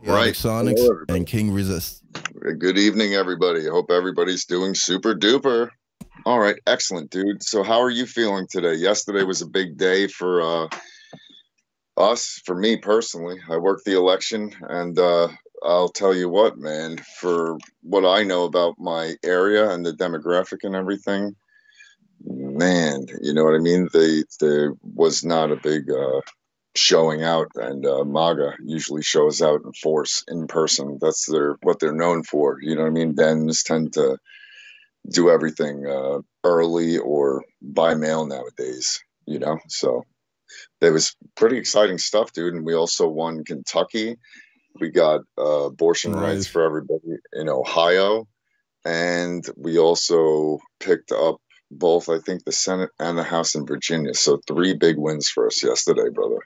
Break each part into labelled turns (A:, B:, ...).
A: Right.
B: Chaoticsonics
A: Hello,
B: and
A: everybody.
B: King Resist.
A: Good evening, everybody. I hope everybody's doing super duper. All right, excellent, dude. So, how are you feeling today? Yesterday was a big day for us, for me personally. I worked the election, and I'll tell you what, man, for what I know about my area and the demographic and everything, man, you know what I mean? There was not a big showing out, and MAGA usually shows out in force in person. That's what they're known for. You know what I mean? Dems tend to do everything early or by mail nowadays. So there was pretty exciting stuff, dude. And we also won Kentucky. We got abortion rights
B: Nice.
A: for everybody in Ohio, and we also picked up both, I think, the Senate and the House in Virginia. So three big wins for us yesterday, brother.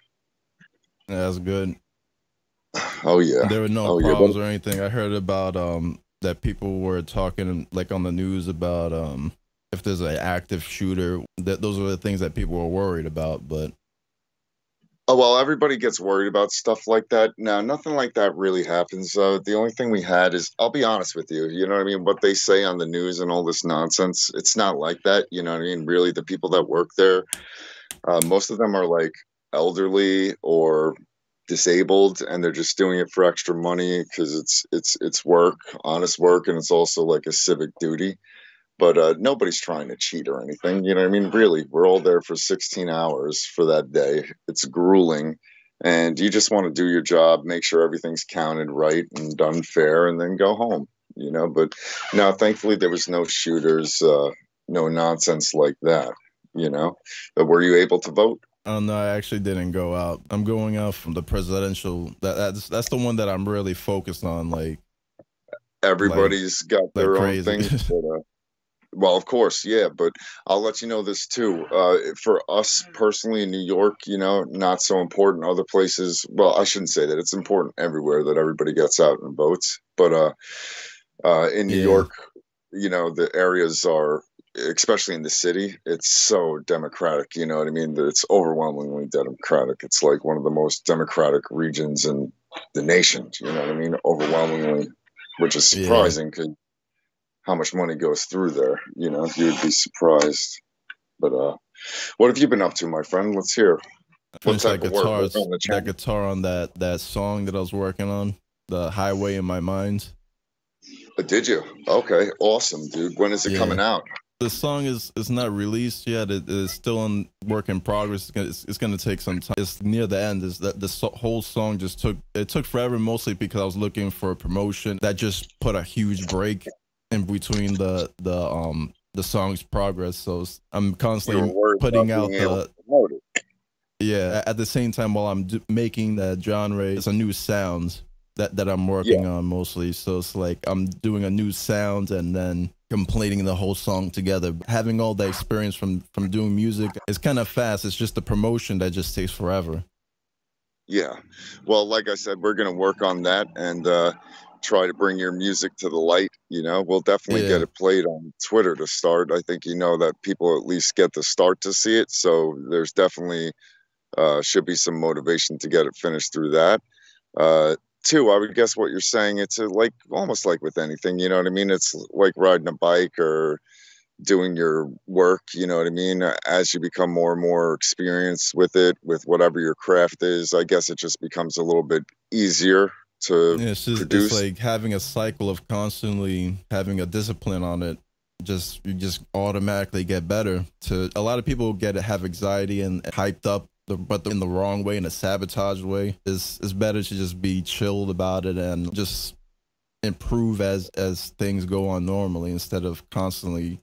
B: That's good.
A: Oh yeah.
B: There were no
A: Oh yeah.
B: problems or anything. I heard about that people were talking like on the news about if there's an active shooter. That those are the things that people were worried about. But
A: Oh, well, everybody gets worried about stuff like that. No, nothing like that really happens. The only thing we had is, I'll be honest with you, you know what I mean? What they say on the news and all this nonsense, it's not like that. You know what I mean? Really, the people that work there, most of them are like elderly or disabled, and they're just doing it for extra money because it's work, honest work, and it's also like a civic duty. But nobody's trying to cheat or anything. You know what I mean? Really, we're all there for 16 hours for that day. It's grueling. And you just want to do your job, make sure everything's counted right and done fair, and then go home. But no, thankfully there was no shooters, no nonsense like that. But were you able to vote?
B: no, I actually didn't go out. I'm going out from the presidential. That's the one that I'm really focused on. Like
A: Everybody's got
B: like
A: their own
B: crazy.
A: thing. Well, of course, yeah, but I'll let you know this too. For us personally in New York, not so important. Other places, well, I shouldn't say that. It's important everywhere that everybody gets out and votes. But in New
B: Yeah.
A: York, the areas are, especially in the city, it's so democratic. You know what I mean? That it's overwhelmingly democratic. It's like one of the most democratic regions in the nation. You know what I mean? Overwhelmingly, which is
B: Yeah.
A: surprising because how much money goes through there. You would be surprised. But what have you been up to, my friend? Let's hear. What
B: Finished
A: type of work? Work on the
B: that
A: channel.
B: guitar on that song that I was working on, the Highway in My Mind.
A: Did you? Okay, awesome, dude. When is it
B: Yeah.
A: coming out?
B: The song is not released yet. It is still in work in progress. It's gonna take some time. It's near the end. Is that the whole song just took forever, mostly because I was looking for a promotion that just put a huge break in between the song's progress. So I'm
A: You were
B: constantly
A: worried
B: putting
A: about being
B: out
A: able
B: the
A: to promote it.
B: yeah. At the same time, while I'm making that genre, it's a new sound that I'm
A: Yeah,
B: working on mostly. So it's like I'm doing a new sound and then completing the whole song together. Having all the experience from doing music is kind of fast. It's just the promotion that just takes forever.
A: yeah. Well, like I said, we're gonna work on that and try to bring your music to the light. We'll definitely get
B: Yeah.
A: it played on Twitter to start. I think that people at least get to start to see it. So there's definitely should be some motivation to get it finished through that. Two, I would guess what you're saying, it's like almost like with anything, you know what I mean? It's like riding a bike or doing your work, you know what I mean? As you become more and more experienced with it, with whatever your craft is, I guess it just becomes a little bit easier to
B: Yeah, it's
A: produce.
B: like having a cycle of constantly having a discipline on it. Just you just automatically get better. To a lot of people have anxiety and hyped up, in the wrong way, in a sabotage way. It's better to just be chilled about it and just improve as things go on normally instead of constantly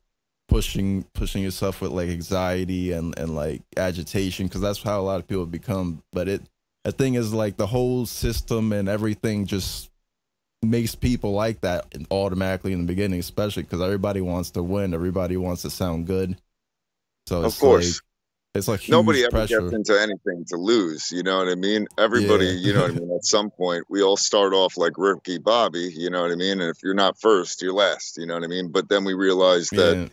B: pushing yourself with like anxiety and like agitation, because that's how a lot of people become. But the thing is, like, the whole system and everything just makes people like that automatically in the beginning, especially because everybody wants to win, everybody wants to sound good. So
A: Of course,
B: it's like
A: nobody
B: huge
A: ever gets
B: pressure.
A: into anything to lose, you know what I mean? Everybody,
B: Yeah.
A: you know what I mean? At some point, we all start off like Ricky Bobby, you know what I mean? And if you're not first, you're last, you know what I mean? But then we realize that
B: Yeah.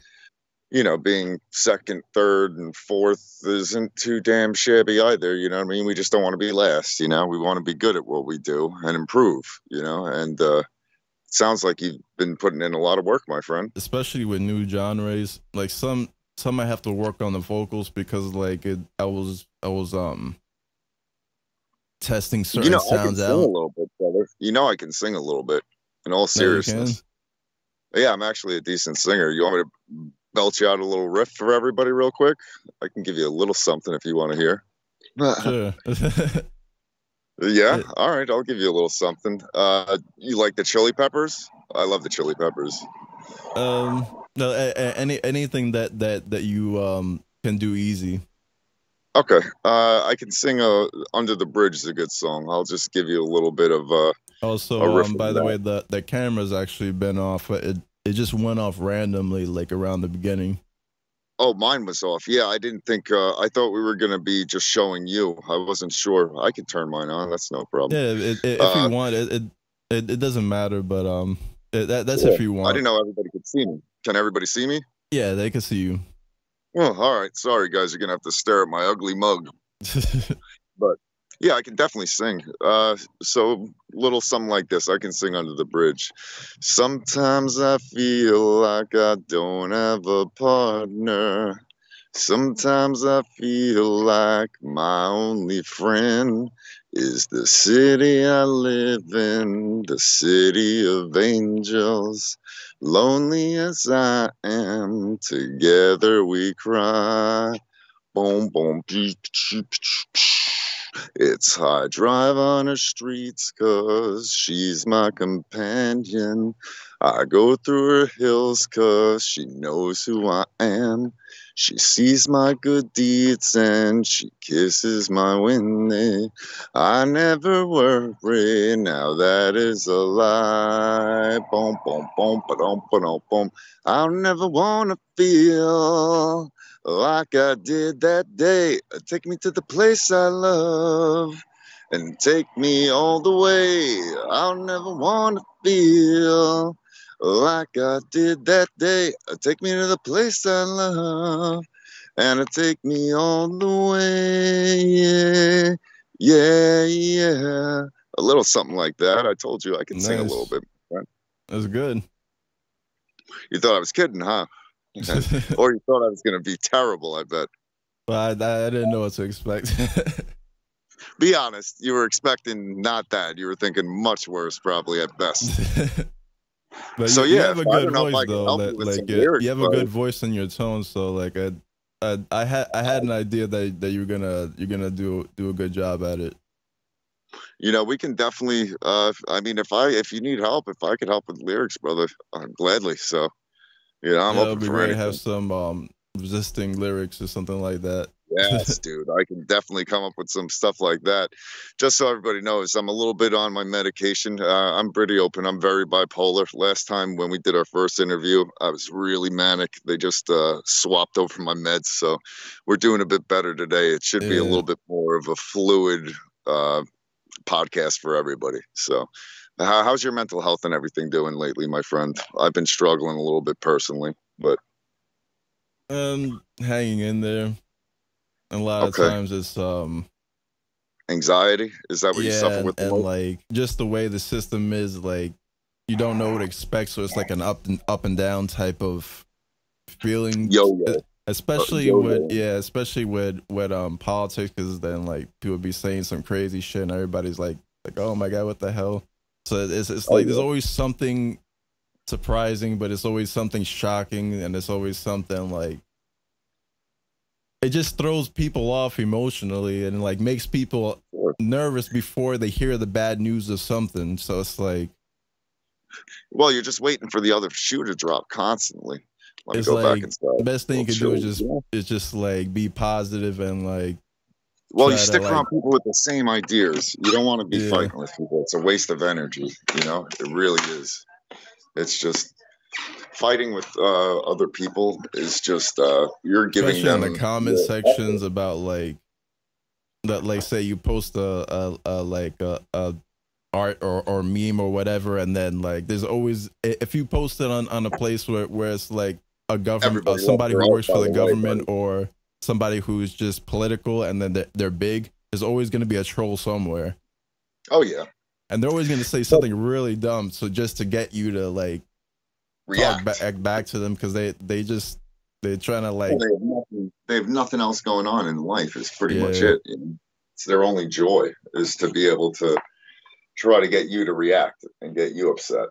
A: being second, third, and fourth isn't too damn shabby either. You know what I mean? We just don't want to be last. We want to be good at what we do and improve. And sounds like you've been putting in a lot of work, my friend.
B: Especially with new genres. Like some I have to work on the vocals because like I was testing certain
A: I can
B: sounds
A: sing a
B: out.
A: little bit, brother. I can sing a little bit. In all
B: No, you can.
A: seriousness, yeah, I'm actually a decent singer. You want me to belch you out a little riff for everybody, real quick? I can give you a little something if you want to hear.
B: Sure.
A: Yeah,
B: It,
A: all right, I'll give you a little something. You like the Chili Peppers? I love the Chili Peppers.
B: no, anything that you can do easy.
A: Okay, I can sing "Under the Bridge" is a good song. I'll just give you a little bit of a
B: Also,
A: riff of
B: by the
A: that.
B: way, the camera's actually been off. It just went off randomly, like around the beginning.
A: Oh, mine was off. Yeah, I didn't think. I thought we were gonna be just showing you. I wasn't sure. I can turn mine on. That's no problem.
B: Yeah, if you
A: Uh,
B: want, it doesn't matter, but that's
A: yeah.
B: if you
A: I
B: want.
A: didn't know everybody could see me. Can everybody see me?
B: Yeah, they can see you.
A: Oh, all right. Sorry, guys. You're gonna have to stare at my ugly mug. But yeah, I can definitely sing. So little something like this. I can sing "Under the Bridge." Sometimes I feel like I don't have a partner. Sometimes I feel like my only friend is the city I live in, the city of angels. Lonely as I am, together we cry. Boom, boom, it's high drive on her streets 'cause she's my companion. I go through her hills 'cause she knows who I am. She sees my good deeds and she kisses my winning. I never worry, now that is a lie. Boom, boom, boom, ba-dum, ba-dum, boom. I'll never wanna feel like I did that day. Take me to the place I love and take me all the way. I'll never want to feel like I did that day. Take me to the place I love and take me all the way. Yeah, yeah, yeah. A little something like that. I told you I can sing a little
B: Nice.
A: bit.
B: That's good.
A: You thought I was kidding, huh? Or you thought I was going to be terrible, I bet.
B: But I didn't know what to expect.
A: Be honest, you were expecting not that. You were thinking much worse, probably at best.
B: But
A: So
B: you
A: yeah,
B: have a
A: I
B: good
A: don't know if
B: voice
A: I can
B: though.
A: help you
B: That
A: with some
B: like you
A: lyrics,
B: have a
A: but
B: good voice in your tone. So like I had an idea that you're gonna do a good job at it.
A: we can definitely. I mean, if you need help, if I could help with lyrics, brother, gladly. So I'm
B: Yeah, it'll
A: open
B: be
A: for
B: great to have
A: anything.
B: some resisting lyrics or something like that.
A: Yes, dude, I can definitely come up with some stuff like that. Just so everybody knows, I'm a little bit on my medication. I'm pretty open. I'm very bipolar. Last time when we did our first interview, I was really manic. They just swapped over my meds, so we're doing a bit better today. It should be a
B: Yeah,
A: little bit more of a fluid uh, podcast for everybody. So, how's your mental health and everything doing lately, my friend? I've been struggling a little bit personally, but
B: hanging in there. A lot of
A: okay.
B: times it's
A: Anxiety, is that what you
B: yeah,
A: suffer with the
B: and
A: most?
B: like just the way the system is, like you don't know what to expect, so it's like an up and down type of feeling,
A: Yo-yo.
B: especially with
A: Yo-yo.
B: yeah, especially with politics, because then like people be saying some crazy shit and everybody's like oh my god, what the hell. So it's
A: Oh
B: like there's
A: yeah.
B: always something surprising, but it's always something shocking, and it's always something like it just throws people off emotionally and like makes people
A: Sure.
B: nervous before they hear the bad news of something. So it's like
A: Well, you're just waiting for the other shoe to drop constantly. Let me
B: it's
A: go back
B: like
A: inside.
B: the best thing you
A: Well,
B: can do is
A: chill.
B: just
A: Yeah.
B: like be positive and like
A: Well, you
B: try to
A: stick
B: like
A: around people with the same ideas. You don't want to be
B: yeah.
A: fighting with people. It's a waste of energy. It really is. It's just fighting with other people is just you're giving
B: Especially in the
A: them
B: comment
A: your effort.
B: sections about like that, like say you post a like a art or meme or whatever, and then like there's always if you post it on a place where it's like a government,
A: Everybody loves
B: somebody
A: their
B: who
A: art,
B: works
A: by
B: for
A: the
B: the
A: way,
B: government,
A: buddy.
B: or somebody who's just political, and then they're big. There's always going to be a troll somewhere,
A: Oh yeah,
B: and they're always going to say
A: but
B: something really dumb, so just to get you to like talk
A: react.
B: back to them, because they're trying to
A: Well,
B: like,
A: they have nothing else going on in life. Is pretty much
B: yeah,
A: it. You know? It's their only joy is to be able to try to get you to react and get you upset.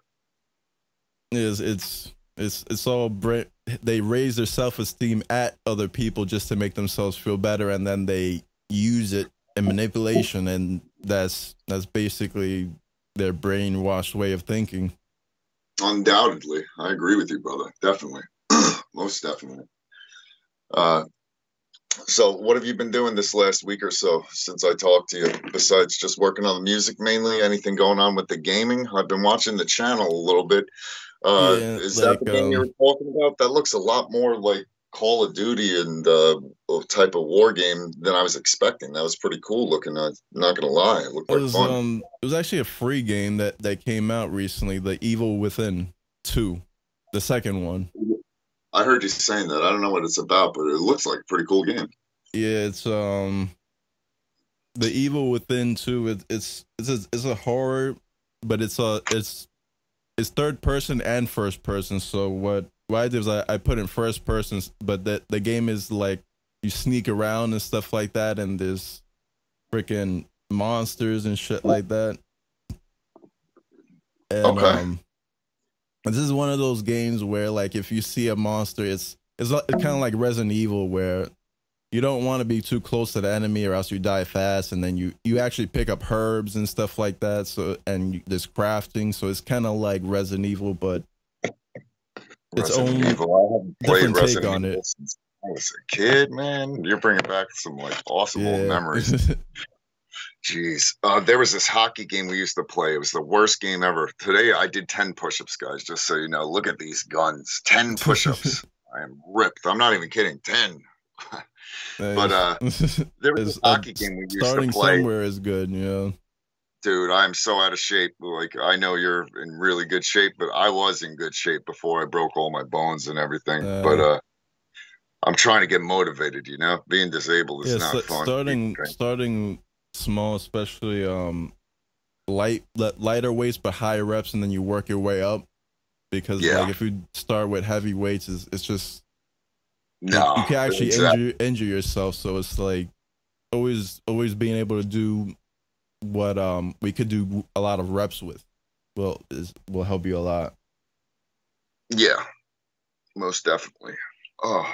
B: it's all they raise their self-esteem at other people just to make themselves feel better, and then they use it in manipulation, and that's basically their brainwashed way of thinking.
A: Undoubtedly, I agree with you, brother. Definitely, most definitely. Uh, so, what have you been doing this last week or so since I talked to you? Besides just working on the music mainly, anything going on with the gaming? I've been watching the channel a little bit.
B: Yeah,
A: Is that
B: like
A: the game you were talking about? That looks a lot more like Call of Duty and type of war game than I was expecting. That was pretty cool looking. I'm not gonna lie, it looked like fun.
B: it was actually a free game that came out recently, The Evil Within 2, the second one.
A: I heard you saying that. I don't know what it's about, but it looks like a pretty cool game.
B: Yeah, it's The Evil Within 2. It's a horror, but it's third person and first person. So what I did was I put in first person, but the game is like you sneak around and stuff like that, and there's freaking monsters and shit like that. And
A: Okay.
B: this is one of those games where like if you see a monster, it's kind of like Resident Evil, where you don't want to be too close to the enemy or else you die fast, and then you actually pick up herbs and stuff like that, so there's crafting, so it's kind of like Resident Evil, but its
A: Resident
B: own
A: Evil. I haven't played
B: different take
A: Resident
B: on it.
A: Evil since I was a kid, man. You're bringing back some like awesome old
B: Yeah.
A: memories. Jeez. There was this hockey game we used to play. It was the worst game ever. Today I did 10 push-ups, guys, just so you know. Look at these guns. 10 push-ups. I am ripped. I'm not even kidding. 10. But
B: Nice.
A: there was this hockey game we used to
B: Starting
A: play.
B: somewhere is good, yeah.
A: Dude, I'm so out of shape. Like, I know you're in really good shape, but I was in good shape before I broke all my bones and everything. But
B: Uh,
A: I'm trying to get motivated, you know? Being disabled is
B: yeah,
A: not fun.
B: starting small, especially lighter weights but higher reps, and then you work your way up, because
A: Yeah.
B: like if you start with heavy weights, it's just
A: No,
B: you can actually
A: exactly.
B: injure yourself. So it's like always being able to do what we could do a lot of reps with will help you a lot.
A: Yeah, most definitely. Oh,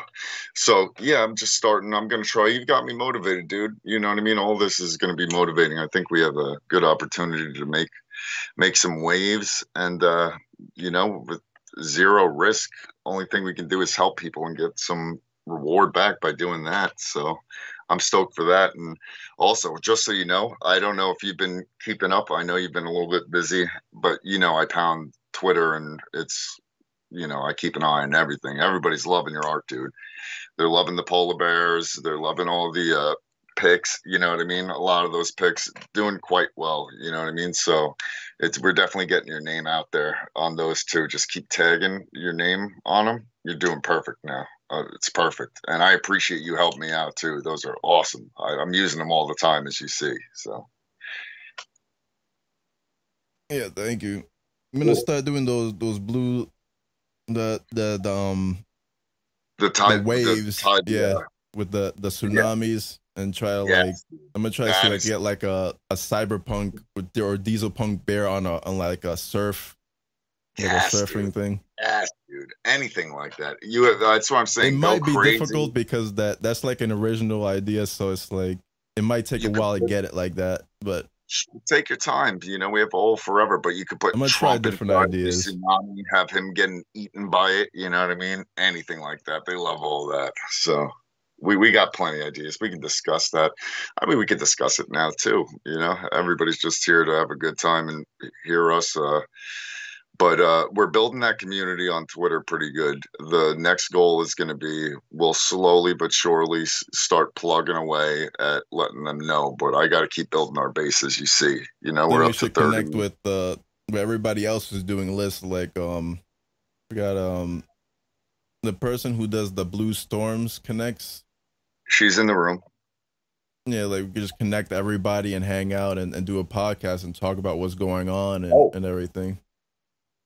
A: so yeah, I'm just starting. I'm gonna try. You've got me motivated, dude. You know what I mean? All this is gonna be motivating. I think we have a good opportunity to make some waves, and with zero risk. Only thing we can do is help people and get some reward back by doing that. So I'm stoked for that. And also, just so you know, I don't know if you've been keeping up. I know you've been a little bit busy, but I pound Twitter, and it's I keep an eye on everything. Everybody's loving your art, dude. They're loving the polar bears. They're loving all the picks. You know what I mean? A lot of those picks doing quite well. You know what I mean? So we're definitely getting your name out there on those two. Just keep tagging your name on them. You're doing perfect now. It's perfect, and I appreciate you helping me out too. Those are awesome. I'm using them all the time, as you see. So
B: Yeah, thank you. I'm gonna start doing those blue the
A: the
B: the
A: tide, the
B: waves,
A: tide,
B: yeah, with the
A: yeah,
B: tsunamis, and try to like
A: yes,
B: I'm gonna try to see
A: that
B: like
A: is
B: get like a cyberpunk or diesel punk bear on like a
A: yes,
B: surfing
A: dude.
B: thing.
A: Yes, dude. Anything like that. That's what I'm
B: It
A: saying. Go
B: might be
A: crazy.
B: difficult because that's like an original idea, so it's like it might take
A: You
B: a
A: could
B: while to get it like that, but
A: take your time. We have all forever, but you could put
B: I'm gonna try
A: Trump
B: different
A: inside of the
B: ideas.
A: tsunami, have him getting eaten by it. You know what I mean? Anything like that. They love all that. So we got plenty of ideas. We can discuss that. I mean, we could discuss it now too. Everybody's just here to have a good time and hear us. But we're building that community on Twitter pretty good. The next goal is going to be we'll slowly but surely start plugging away at letting them know. But I got to keep building our base, as you see.
B: Then
A: We're
B: we
A: up to
B: should
A: 30.
B: connect with everybody else who's doing lists. Like we got the person who does the Blue Storms connects.
A: She's in the room.
B: Yeah, like we could just connect everybody and hang out and do a podcast and talk about what's going on
A: Oh,
B: and everything.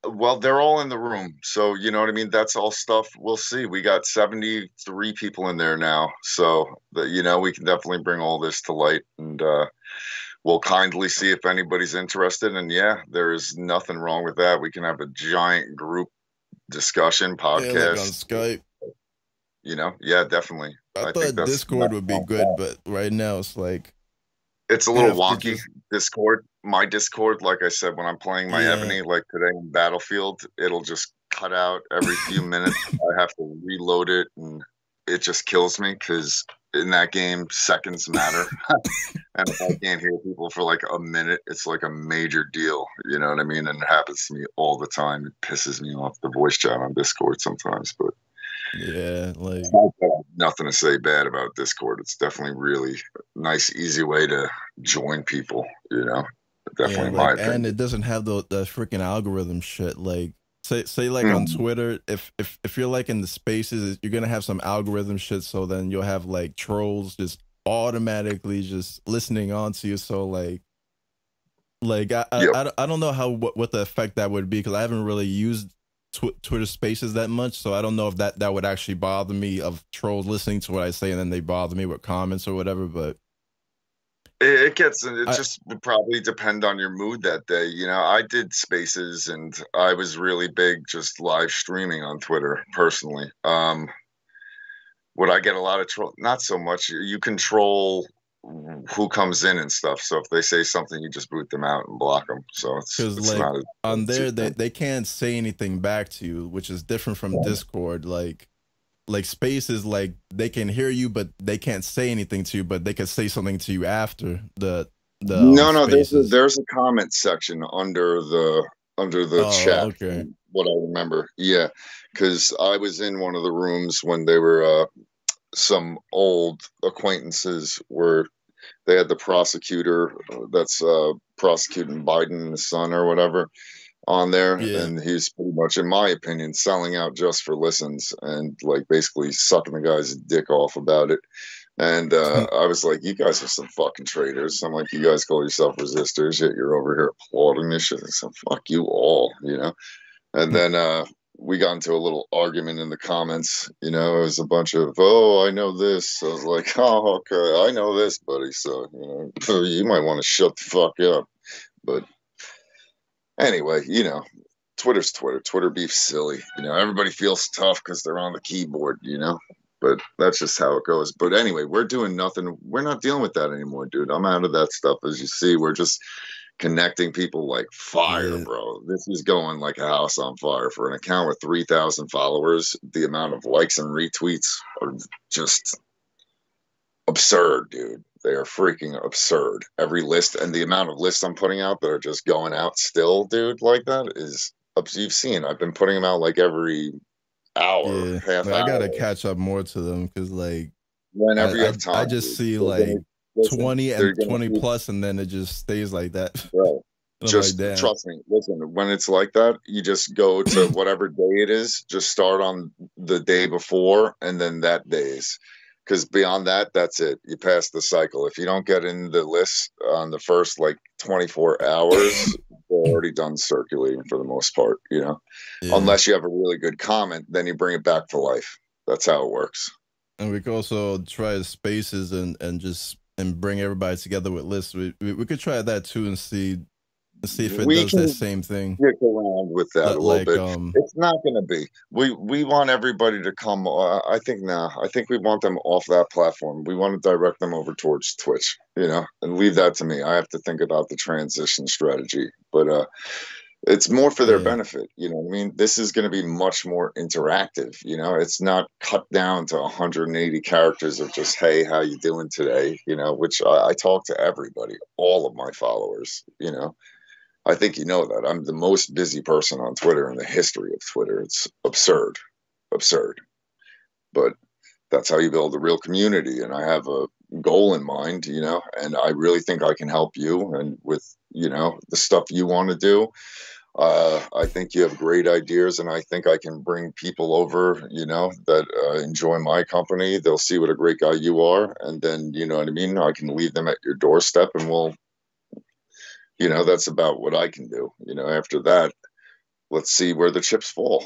A: well, they're all in the room. So, you know what I mean? That's all stuff we'll see. We got 73 people in there now. So, we can definitely bring all this to light, and we'll kindly see if anybody's interested. And yeah, there is nothing wrong with that. We can have a giant group discussion
B: Yeah, like on
A: podcast,
B: Skype.
A: Yeah, definitely.
B: I
A: I think
B: thought
A: that's
B: Discord
A: nothing
B: would be
A: wrong with
B: good,
A: that.
B: but right now it's like
A: It's a
B: you
A: little
B: have to
A: wonky.
B: just
A: Discord, my Discord, like I said, when I'm playing my
B: yeah.
A: Ebony, like today in Battlefield, it'll just cut out every few minutes. I have to reload it, and it just kills me because in that game, seconds matter. And if I can't hear people for like a minute, it's like a major deal. You know what I mean? And it happens to me all the time. It pisses me off, the voice chat on Discord sometimes, but
B: Yeah, like
A: nothing to say bad about Discord. It's definitely really nice, easy way to join people,
B: yeah,
A: definitely in my
B: like and
A: opinion.
B: it doesn't have the freaking algorithm shit. Like say like on
A: Mhm.
B: Twitter, if you're like in the spaces, you're gonna have some algorithm shit. So then you'll have like trolls just automatically just listening on to you. So like
A: Yep.
B: I don't know how what the effect that would be because I haven't really used Twitter Spaces that much, so I don't know if that would actually bother me of trolls listening to what I say and then they bother me with comments or whatever. But
A: It
B: I
A: just would probably depend on your mood that day. I did spaces and I was really big just live streaming on Twitter personally. Would I get a lot of troll? Not so much. You control who comes in and stuff. So if they say something, you just boot them out and block them. So it's
B: because
A: it's
B: like
A: not as
B: on
A: too
B: there
A: thing.
B: they can't say anything back to you, which is different from Discord. Like Spaces, like they can hear you, but they can't say anything to you, but they can say something to you after the
A: No,
B: Spaces.
A: there's a comment section under the
B: Oh,
A: chat
B: okay.
A: from what I remember. Yeah, because I was in one of the rooms when they were some old acquaintances were they had the prosecutor that's prosecuting Biden and his son or whatever on there,
B: Yeah.
A: and he's pretty much, in my opinion, selling out just for listens and like basically sucking the guy's dick off about it. And I was like, you guys are some fucking traitors. I'm like, you guys call yourself resistors, yet you're over here applauding this shit. I said, fuck you all. And then we got into a little argument in the comments. It was a bunch of, oh, I know this. I was like, oh, okay, I know this, buddy. So, you might want to shut the fuck up. But anyway, Twitter's Twitter. Twitter beef's silly. Everybody feels tough because they're on the keyboard. But that's just how it goes. But anyway, we're doing nothing. We're not dealing with that anymore, dude. I'm out of that stuff. As you see, we're just connecting people like fire,
B: Yeah.
A: bro. This is going like a house on fire. For an account with 3,000 followers, the amount of likes and retweets are just absurd, dude. They are freaking absurd. Every list and the amount of lists I'm putting out that are just going out still, dude, like that is you've seen. I've been putting them out like every hour,
B: Yeah.
A: half
B: Like I gotta
A: hour,
B: catch up more to them because like
A: whenever you have
B: I
A: time,
B: just
A: dude.
B: see
A: They're
B: like
A: gonna listen.
B: 20
A: They're
B: and
A: gonna
B: 20
A: keep
B: plus and then it just stays like that.
A: right.
B: And I'm like,
A: Just
B: damn.
A: trust me. Listen, when it's like that, you just go to whatever day it is. Just start on the day before, and then that days. Because beyond that, that's it. You pass the cycle. If you don't get in the list on the first like 24 hours, they're already done circulating for the most part.
B: Yeah.
A: Unless you have a really good comment, then you bring it back to life. That's how it works.
B: And we could also try spaces and just and bring everybody together with lists. We could try that too and see if it
A: We
B: does that
A: can
B: same thing.
A: dick around with that a little
B: Like
A: bit. It's not going to be. We want everybody to come. I think now. I think we want them off that platform. We want to direct them over towards Twitch. And leave that to me. I have to think about the transition strategy. But it's more for their
B: yeah.
A: benefit. You know what I mean? This is going to be much more interactive. It's not cut down to 180 characters of just, hey, how you doing today? Which I talk to everybody, all of my followers. I think you know that. I'm the most busy person on Twitter in the history of Twitter. It's absurd, absurd. But that's how you build a real community. And I have a goal in mind, and I really think I can help you and with, the stuff you want to do. I think you have great ideas, and I think I can bring people over, that enjoy my company. They'll see what a great guy you are, and then, you know what I mean? I can leave them at your doorstep, and that's about what I can do. After that, let's see where the chips fall.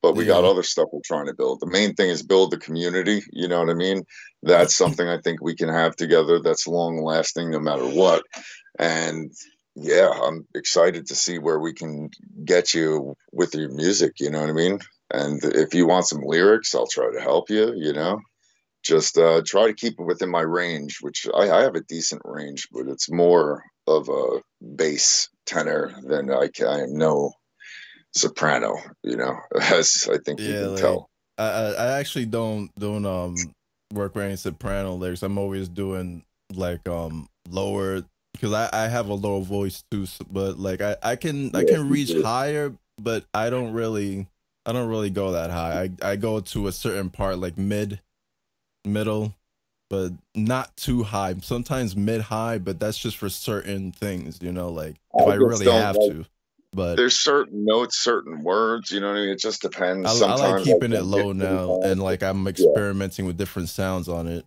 A: But we got
B: Yeah.
A: other stuff we're trying to build. The main thing is build the community. You know what I mean? That's something I think we can have together that's long lasting no matter what. And yeah, I'm excited to see where we can get you with your music. You know what I mean? And if you want some lyrics, I'll try to help you. Just try to keep it within my range, which I have a decent range, but it's more of a bass tenor than I am no soprano, as I think you
B: Yeah,
A: can
B: like
A: tell.
B: I actually don't work with any soprano lyrics. I'm always doing like lower because I have a lower voice too, but like I
A: Yeah,
B: can
A: you
B: reach
A: do.
B: higher, but I don't really go that high. I go to a certain part like middle, but not too high. Sometimes mid high, but that's just for certain things, like if
A: I
B: I
A: just
B: really
A: don't
B: have
A: like.
B: to. But
A: There's certain notes, certain words. You know what I mean? It just depends.
B: I like
A: Sometimes I
B: keeping it
A: can hit
B: low
A: pretty
B: now,
A: hard.
B: and like I'm
A: Yeah,
B: experimenting with different sounds on it.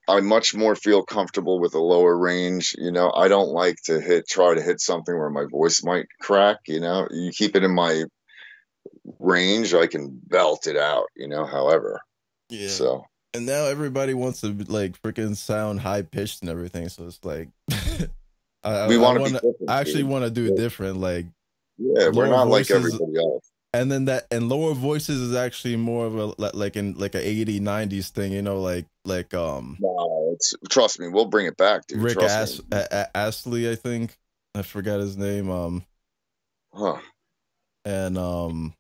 A: I much more feel comfortable with a lower range. I don't like to try to hit something where my voice might crack. You keep it in my range, I can belt it out. However,
B: Yeah.
A: so
B: And now everybody wants to like freaking sound high pitched and everything. So it's like
A: we
B: I
A: want to be
B: want to
A: different,
B: I actually
A: dude.
B: want to do different, like
A: Yeah, we're
B: lower
A: not like
B: voices,
A: everybody else.
B: and then that and lower voices is actually more of a like in like a 80 90s thing, like
A: No, trust me, we'll bring it back, dude.
B: Rick
A: Trust me.
B: Astley, I think. I forgot his name.
A: Huh.
B: And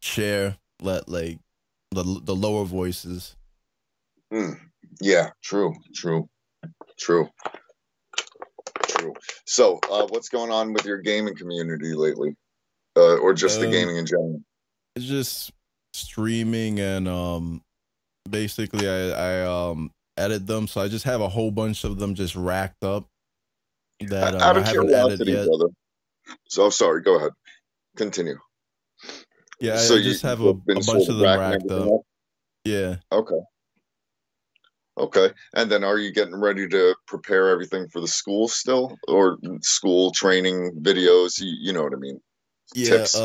B: Cher let like the lower voices.
A: Hmm. Yeah, true, true, true, true. So, what's going on with your gaming community lately? Or just the
B: Um
A: gaming in general?
B: it's just streaming and basically I edit them, so I just have a whole bunch of them just racked up that
A: Out
B: I
A: of
B: haven't edited
A: curiosity,
B: yet.
A: brother. So, sorry, go ahead. Continue.
B: Yeah,
A: So,
B: I
A: you,
B: just have
A: you've just
B: a
A: been
B: bunch
A: sort of
B: of them
A: racking
B: racked
A: everything
B: up.
A: up?
B: Yeah.
A: Okay. Okay. And then are you getting ready to prepare everything for the school still? Or school training videos? You know what I mean?
B: Yeah,
A: Tips?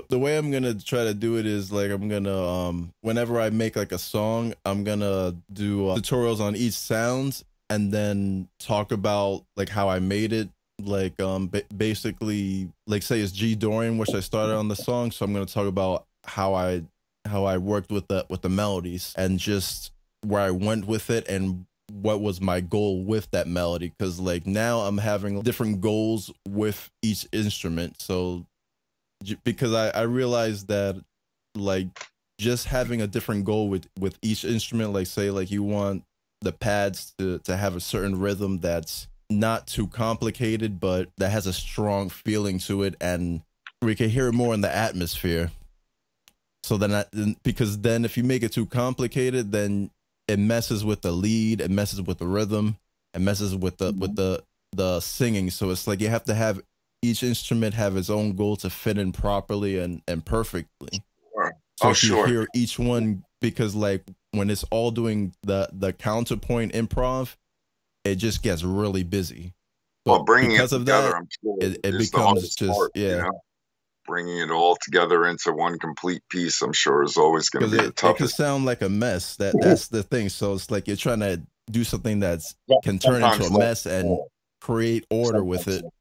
B: the way I'm gonna try to do it is like I'm gonna whenever I make like a song, I'm gonna do tutorials on each sound and then talk about like how I made it. Like basically like say it's G Dorian, which I started on the song, so I'm gonna talk about how I worked with the melodies and just where I went with it and what was my goal with that melody, because like now I'm having different goals with each instrument. So because I realized that like just having a different goal with each instrument, like say like you want the pads to have a certain rhythm that's not too complicated but that has a strong feeling to it, and we can hear it more in the atmosphere. So because then if you make it too complicated, then it messes with the lead, it messes with the rhythm, it messes with the singing. So it's like you have to have each instrument have its own goal to fit in properly and perfectly.
A: Sure.
B: So
A: Oh,
B: if you
A: sure.
B: hear each one, because like when it's all doing the counterpoint improv, it just gets really busy.
A: Well,
B: So
A: bringing it
B: because of
A: together,
B: that,
A: I'm sure,
B: it
A: is the
B: becomes
A: hardest
B: just
A: part,
B: yeah.
A: Bringing it all together into one complete piece, I'm sure, is always going to
B: Because
A: be the
B: it can
A: toughest.
B: sound like a mess. That's the thing. So it's like you're trying to do something that's
A: Yeah,
B: can turn into a
A: sometimes less
B: mess
A: is
B: and
A: more.
B: create order with
A: Sometimes
B: it.
A: less.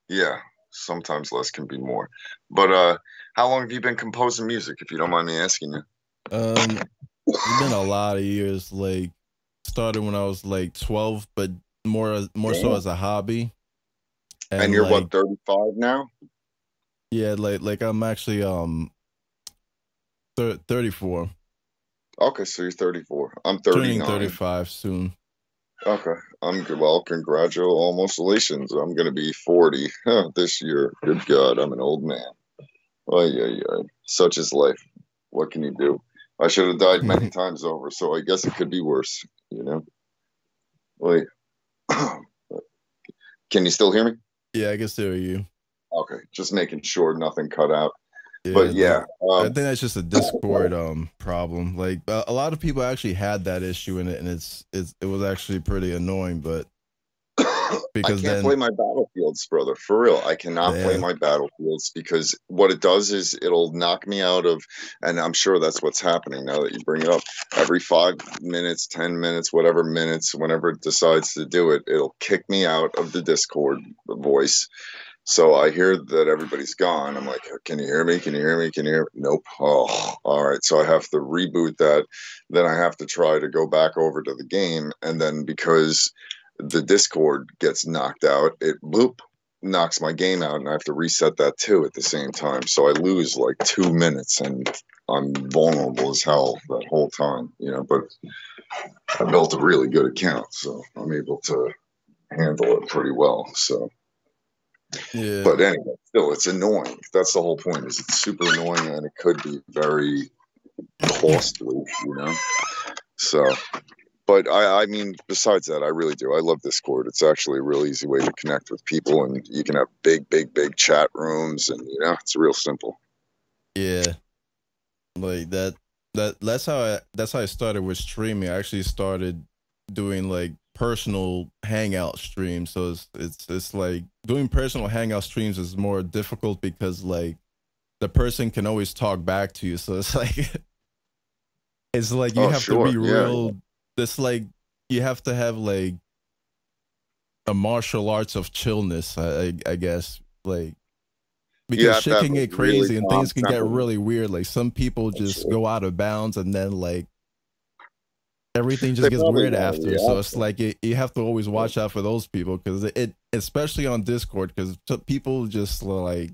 A: Yeah, sometimes less can be more. But how long have you been composing music, if you don't mind me asking you?
B: Um, it's been a lot of years. Like started when I was like 12, but more so
A: Damn.
B: as a hobby.
A: And
B: And
A: you're
B: like
A: what, 35 now?
B: yeah, like I'm actually 34,
A: Okay, so you're 34. I'm
B: turning
A: 39.
B: 35 soon.
A: Okay, I'm good. Well, congratulations. I'm going to be 40 this year. Good God, I'm an old man. Oh, yeah, yeah. Such is life. What can you do? I should have died many times over, so I guess it could be worse. Wait, can you still hear me?
B: Yeah, I guess there are you.
A: Okay, just making sure nothing cut out.
B: Yeah,
A: But
B: like
A: yeah,
B: I think that's just a Discord problem. Like a lot of people actually had that issue in it, and it was actually pretty annoying. But
A: I
B: because
A: can't
B: then,
A: play my battlefields, brother. For real, I cannot play
B: yeah,
A: my battlefields because what it does is it'll knock me out of, and I'm sure that's what's happening now that you bring it up. Every 5 minutes, 10 minutes, whatever minutes, whenever it decides to do it, it'll kick me out of the Discord voice. So I hear that everybody's gone. I'm like, can you hear me? Can you hear me? Can you hear me? Nope. Oh, all right. So I have to reboot that. Then I have to try to go back over to the game. And then because the Discord gets knocked out, it boop knocks my game out, and I have to reset that too at the same time. So I lose like 2 minutes, and I'm vulnerable as hell that whole time, you know. But I built a really good account, so I'm able to handle it pretty well. So
B: yeah,
A: but anyway, still, it's annoying. That's the whole point. Is it's super annoying and it could be very costly, you know. So, but I mean, besides that, I really do. I love Discord. It's actually a real easy way to connect with people, and you can have big chat rooms, and you know, it's real simple.
B: yeah, like that's how I started with streaming. I actually started doing like personal hangout streams. So it's like doing personal hangout streams is more difficult because like the person can always talk back to you. So it's like it's like you
A: Oh,
B: have to
A: sure,
B: be
A: yeah,
B: real. It's like you have to have like a martial arts of chillness, I guess, like
A: you
B: because
A: have to
B: shit
A: have
B: can
A: a
B: get
A: really
B: crazy and
A: calm
B: things can get
A: temperament.
B: really weird. Like some people
A: That's
B: just
A: true.
B: go out of bounds and then like everything just
A: They
B: gets
A: probably
B: weird
A: want to
B: after. So
A: react.
B: it's like you have to always watch out for those people because it especially on Discord because people just like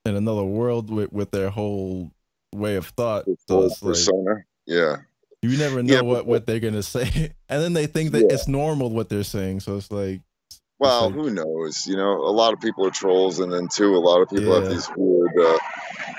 B: in another world with their whole way of thought.
A: This
B: So
A: whole
B: it's like
A: persona, yeah,
B: you never
A: yeah,
B: know what they're gonna say, and then they think that
A: yeah.
B: it's normal what they're saying. So it's
A: Well,
B: like
A: who knows? You know, a lot of people are trolls, and then too, a lot of people have
B: yeah.
A: these weird,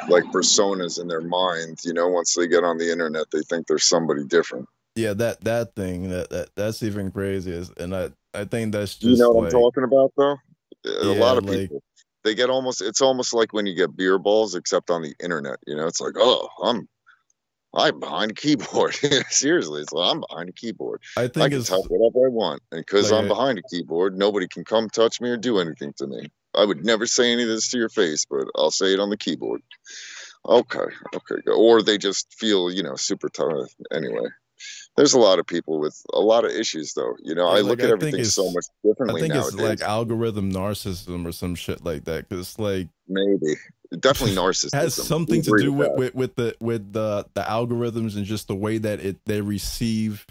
A: like personas in their mind. You know, once they get on the internet, they think they're somebody different.
B: Yeah, that thing that's even crazy, and I think that's
A: You know
B: just
A: what I'm
B: like
A: talking about, though? A
B: yeah,
A: lot of
B: like
A: people, they get almost. It's almost like when you get beer balls, except on the internet. You know, it's like, oh, I'm behind a keyboard. Seriously, it's like I'm behind a keyboard.
B: I
A: I
B: think
A: can
B: it's
A: type whatever I want, and because
B: like
A: I'm behind a keyboard, nobody can come touch me or do anything to me. I would never say any of this to your face, but I'll say it on the keyboard. Okay, okay, go. Or they just feel, you know, super tired. Anyway, there's a lot of people with a lot of issues, though. You know, I
B: yeah, like
A: look at everything so much
B: I
A: differently
B: think it's like
A: nowadays.
B: algorithm narcissism or some shit like that because like
A: Maybe, definitely
B: has
A: narcissism. We
B: something to
A: agree
B: do
A: with that.
B: with the algorithms and just the way that they receive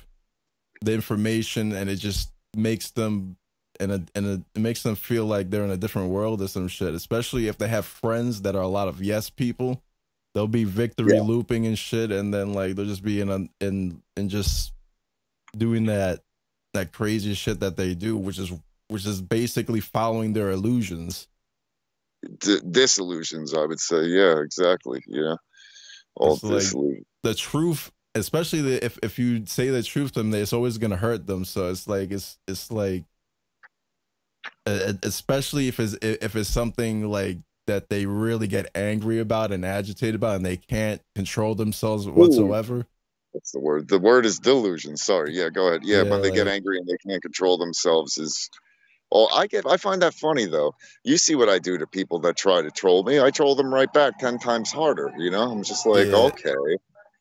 B: the information and it just makes them it makes them feel like they're in a different world or some shit. Especially if they have friends that are a lot of yes people, they'll be victory
A: Yeah.
B: looping and shit, and then like they'll just be in just doing that crazy shit that they do, which is basically following their illusions.
A: Disillusions, I would say. Yeah, exactly. Yeah, all
B: It's like
A: disillusions.
B: the truth, especially if you say the truth to them, it's always gonna hurt them. So it's like it's like especially if it's something like that they really get angry about and agitated about, and they can't control themselves
A: Ooh,
B: whatsoever.
A: that's the word. The word is delusion. Sorry. Yeah, go ahead. Yeah,
B: Yeah,
A: when they get
B: like
A: angry and they can't control themselves is. Oh, I find that funny though. You see what I do to people that try to troll me. I troll them right back 10 times harder. You know, I'm just like,
B: yeah,
A: okay,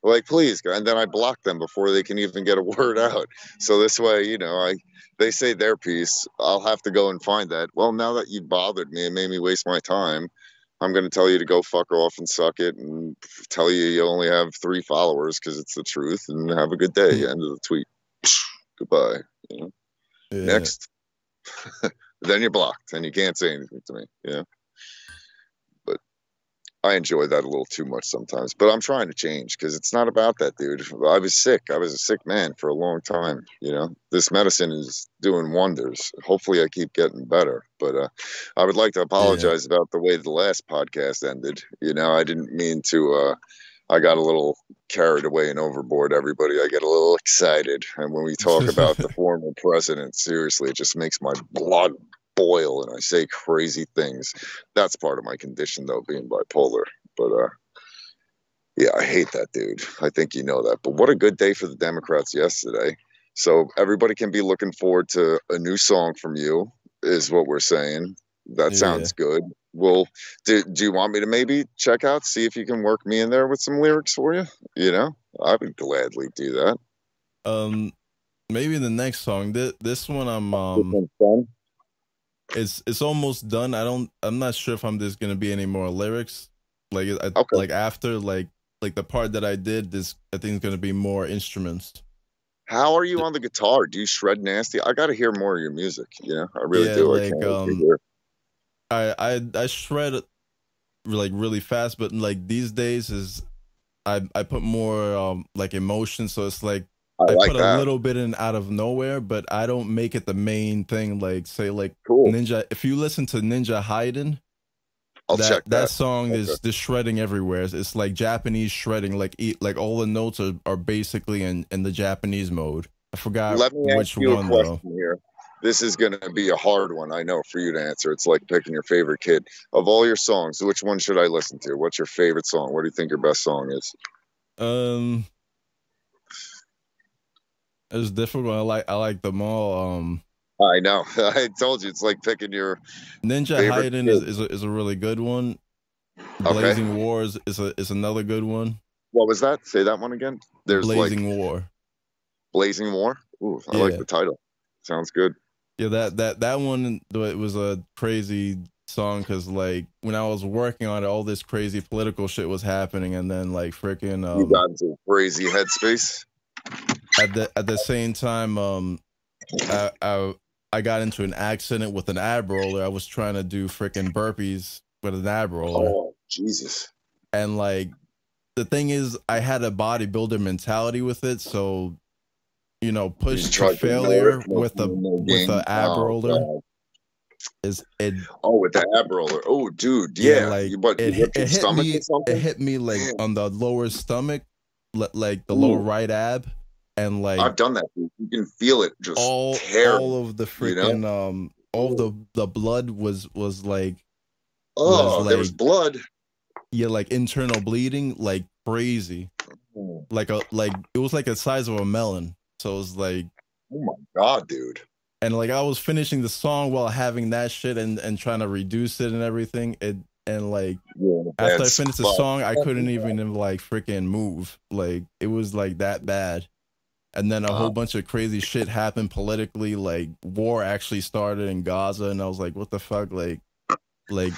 A: like please, and then I block them before they can even get a word out. So this way, you know, they say their piece. I'll have to go and find that. Well, now that you bothered me and made me waste my time, I'm going to tell you to go fuck off and suck it, and tell you you only have 3 followers because it's the truth. And have a good day. End of the tweet. Goodbye. You know?
B: yeah.
A: Next. Then you're blocked and you can't say anything to me. Yeah. But I enjoy that a little too much sometimes. But I'm trying to change because it's not about that, dude. I was sick. I was a sick man for a long time. You know, this medicine is doing wonders. Hopefully, I keep getting better. But I would like to
B: Yeah.
A: apologize about the way the last podcast ended. You know, I didn't mean to. I got a little carried away and overboard, everybody. I get a little excited. And when we talk about the former president, seriously, it just makes my blood boil and I say crazy things. That's part of my condition, though, being bipolar. But yeah, I hate that dude. I think you know that. But what a good day for the Democrats yesterday. So everybody can be looking forward to a new song from you, is what we're saying. That
B: Yeah.
A: sounds good. Well, do you want me to maybe check out, see if you can work me in there with some lyrics for you? You know, I would gladly do that.
B: Um, maybe the next song. This one I'm
A: This one's fun.
B: it's almost done. I'm not sure if I'm there's gonna be any more lyrics.
A: Okay.
B: Like after like the part that I did, this I think is gonna be more instruments.
A: How are you on the guitar? Do you shred nasty? I got to hear more of your music. You know, I really
B: Yeah,
A: do. I can't
B: like
A: wait to hear.
B: I shred like really fast, but like these days is I put more like emotion, so it's like
A: I
B: I
A: like
B: put a
A: that.
B: little bit in out of nowhere, but I don't make it the main thing. Like say like
A: Cool.
B: Ninja, if you listen to Ninja Haydn,
A: I'll check
B: that
A: that.
B: song
A: Okay.
B: is the shredding everywhere. It's like Japanese shredding, like all the notes are basically in the Japanese mode. I forgot
A: Let me ask
B: which
A: you a
B: one though.
A: question here. This is going to be a hard one, I know, for you to answer. It's like picking your favorite kid. Of all your songs, which one should I listen to? What's your favorite song? What do you think your best song is?
B: Um, it's difficult. I like them all.
A: I know. I told you it's like picking your
B: Ninja
A: favorite
B: Haydn
A: kid.
B: is a really good one.
A: Okay.
B: Blazing Wars is another good one.
A: What was that? Say that one again. There's like
B: Blazing War.
A: Blazing War. Ooh, I like
B: Yeah.
A: the title. Sounds good.
B: Yeah, that one it was a crazy song because like when I was working on it, all this crazy political shit was happening, and then like freaking
A: You got into a crazy headspace.
B: at the same time I, I I got into an accident with an ab roller. I was trying to do freaking burpees with an ab roller,
A: Oh, Jesus.
B: and like the thing is, I had a bodybuilder mentality with it, so you know,
A: You
B: push to
A: tried to ignore it.
B: failure
A: No pain, no
B: with
A: gain.
B: a ab
A: Oh,
B: roller
A: God.
B: is it.
A: Oh, with the ab roller. Oh, dude.
B: Yeah,
A: Yeah.
B: like
A: You, what, you ripped your stomach or
B: it
A: something?
B: hit me like
A: Damn.
B: on the lower stomach, like the lower
A: Ooh,
B: right ab, and like
A: I've done that, dude. You can feel it just tearing,
B: all of the
A: you know?
B: freaking all of
A: Ooh.
B: the blood was
A: Oh, there was
B: like
A: blood.
B: yeah, like internal bleeding like crazy.
A: Oh
B: Like it was like the size of a melon. So it was like
A: my God, dude.
B: and like I was finishing the song while having that shit and trying to reduce it and everything. It and like
A: You're in a
B: after
A: bad
B: I finished the
A: spot.
B: song, I couldn't even like freaking move. Like it was like that bad. And then a
A: Uh,
B: whole bunch of crazy shit happened politically. Like war actually started in Gaza, and I was like, "What the fuck?" Like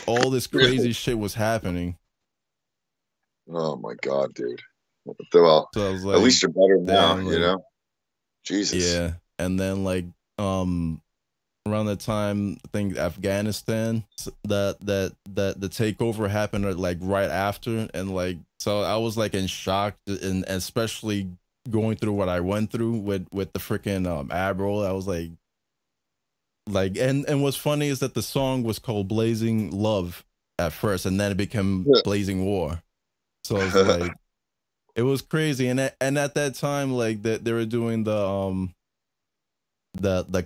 B: all this
A: really?
B: crazy shit was happening.
A: Oh my God, dude. Well,
B: So I was
A: at
B: like,
A: least you're better now,
B: "Damn!"
A: you
B: Like
A: know? Jesus.
B: yeah. And then like um around the time I think Afghanistan that the takeover happened like right after, and like so I was like in shock, and especially going through what I went through with the freaking ab roll. I was like and what's funny is that the song was called Blazing Love at first, and then it became Blazing War. So I was like it was crazy, and at that time like that they were doing the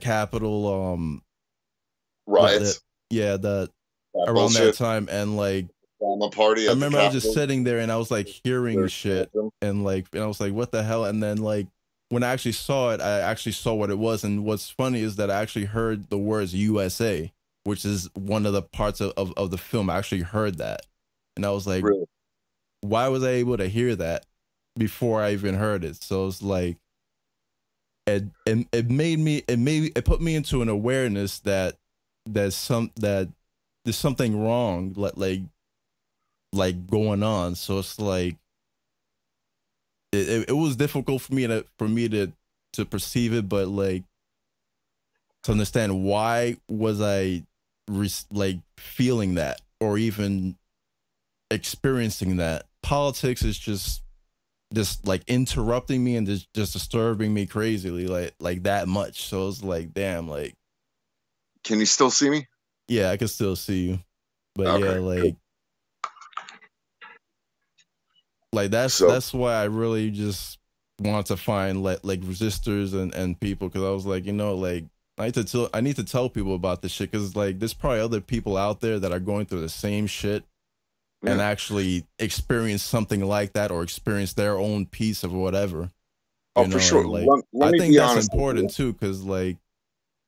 B: capital the
A: Riots,
B: yeah the
A: that
B: around that
A: bullshit.
B: time, and like
A: Drama party
B: I
A: at the
B: remember I was just
A: Capitol.
B: sitting there and I was like hearing
A: There's
B: shit, and I was like what the hell, and then like when I actually saw it, I actually saw what it was, and what's funny is that I actually heard the words USA, which is one of the parts of the film. I actually heard that, and I was like,
A: really.
B: why was I able to hear that before I even heard it? So it's like it put me into an awareness that that there's something wrong like going on. So it's like it was difficult for me to perceive it, but like to understand why was I like feeling that or even experiencing that. Politics is just like interrupting me and just disturbing me crazily like that much. So it's like damn, like
A: Can you still see me?
B: yeah, I can still see you, but yeah,
A: Okay, cool.
B: like
A: So,
B: that's why I really just want to find like resistors and people, because I was like, you know, like I need to tell people about this shit because like there's probably other people out there that are going through the same shit and
A: Yeah.
B: actually experience something like that or experience their own piece of whatever,
A: Oh,
B: you
A: for
B: know,
A: sure.
B: and like
A: Let
B: I
A: me
B: think
A: be
B: that's
A: honest with you.
B: important too because like